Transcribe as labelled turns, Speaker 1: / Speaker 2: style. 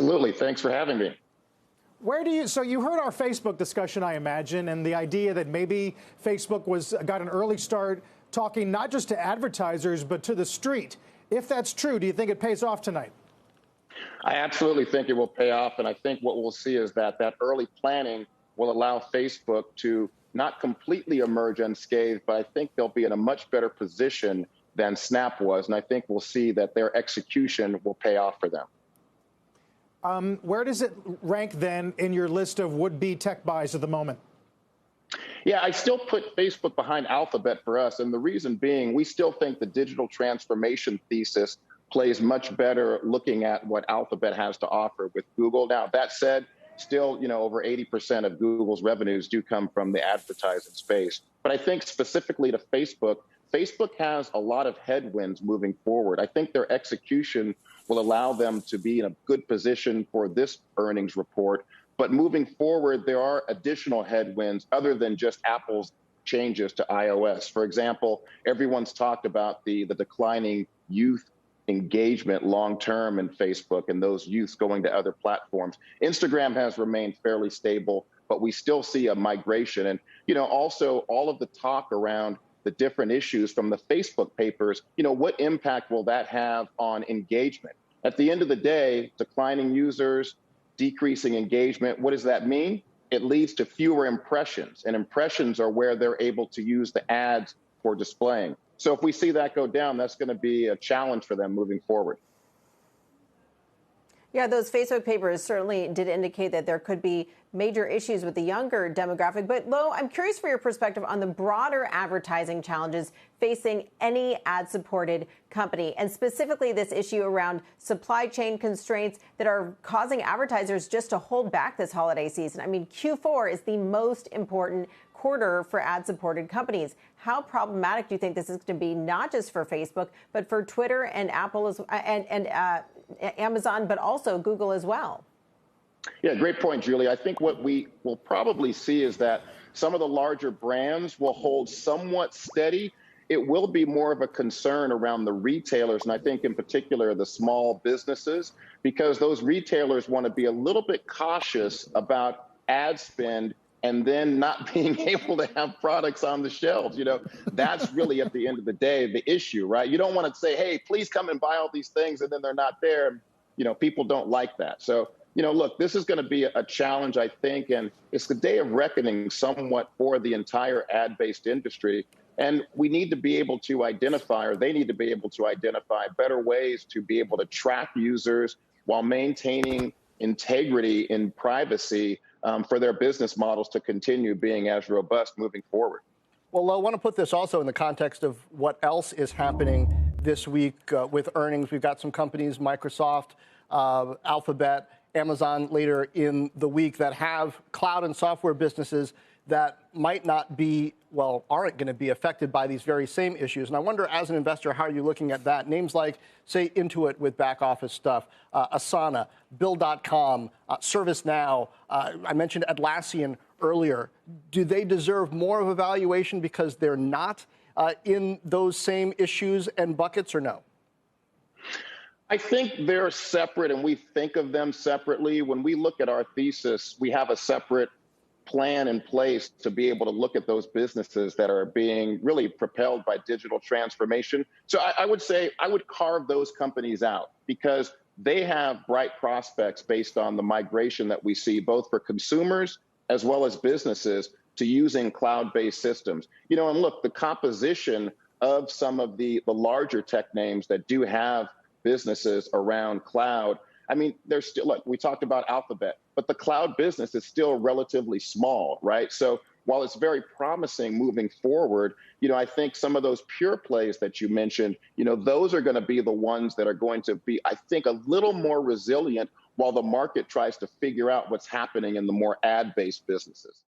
Speaker 1: Absolutely. Thanks for having me.
Speaker 2: So you heard our Facebook discussion, I imagine, and the idea that maybe Facebook got an early start talking not just to advertisers, but to the street. If that's true, do you think it pays off tonight?
Speaker 1: I absolutely think it will pay off. And I think what we'll see is that early planning will allow Facebook to not completely emerge unscathed, but I think they'll be in a much better position than Snap was. And I think we'll see that their execution will pay off for them.
Speaker 2: Where does it rank then in your list of would-be tech buys at the moment?
Speaker 1: Yeah, I still put Facebook behind Alphabet for us. And the reason being, we still think the digital transformation thesis plays much better looking at what Alphabet has to offer with Google. Now, that said, still, over 80% of Google's revenues do come from the advertising space. But I think specifically to Facebook, Facebook has a lot of headwinds moving forward. I think their execution will allow them to be in a good position for this earnings report. But moving forward, there are additional headwinds other than just Apple's changes to iOS. For example, everyone's talked about the declining youth engagement long-term in Facebook and those youths going to other platforms. Instagram has remained fairly stable, but we still see a migration. And, also all of the talk around the different issues from the Facebook papers, what impact will that have on engagement? At the end of the day, declining users, decreasing engagement, what does that mean? It leads to fewer impressions, and impressions are where they're able to use the ads for displaying. So if we see that go down, that's going to be a challenge for them moving forward.
Speaker 3: Yeah, those Facebook papers certainly did indicate that there could be major issues with the younger demographic. But Lo, I'm curious for your perspective on the broader advertising challenges facing any ad-supported company, and specifically this issue around supply chain constraints that are causing advertisers just to hold back this holiday season. I mean, Q4 is the most important quarter for ad-supported companies. How problematic do you think this is going to be, not just for Facebook, but for Twitter and Apple and Amazon, but also Google as well?
Speaker 1: Yeah, great point, Julie. I think what we will probably see is that some of the larger brands will hold somewhat steady. It will be more of a concern around the retailers, and I think in particular the small businesses, because those retailers want to be a little bit cautious about ad spend and then not being able to have products on the shelves. That's really at the end of the day the issue, right? You don't want to say, hey, please come and buy all these things, and then they're not there. People don't like that. So, look, this is going to be a challenge, I think, and it's the day of reckoning somewhat for the entire ad-based industry. And we need to be able to identify, or they need to be able to identify better ways to be able to track users while maintaining integrity and privacy for their business models to continue being as robust moving forward.
Speaker 4: Well, I want to put this also in the context of what else is happening this week with earnings. We've got some companies, Microsoft, Alphabet, Amazon later in the week, that have cloud and software businesses that might not be, aren't going to be affected by these very same issues. And I wonder, as an investor, how are you looking at that? Names like, say, Intuit with back office stuff, Asana, Bill.com, ServiceNow. I mentioned Atlassian earlier. Do they deserve more of a valuation because they're not in those same issues and buckets, or no?
Speaker 1: I think they're separate, and we think of them separately. When we look at our thesis, we have a separate plan in place to be able to look at those businesses that are being really propelled by digital transformation. So I would say I would carve those companies out because they have bright prospects based on the migration that we see both for consumers as well as businesses to using cloud-based systems. And look, the composition of some of the larger tech names that do have businesses around cloud, I mean, there's still, like we talked about Alphabet, but the cloud business is still relatively small, right? So while it's very promising moving forward, I think some of those pure plays that you mentioned, those are going to be the ones that are going to be, I think, a little more resilient while the market tries to figure out what's happening in the more ad-based businesses.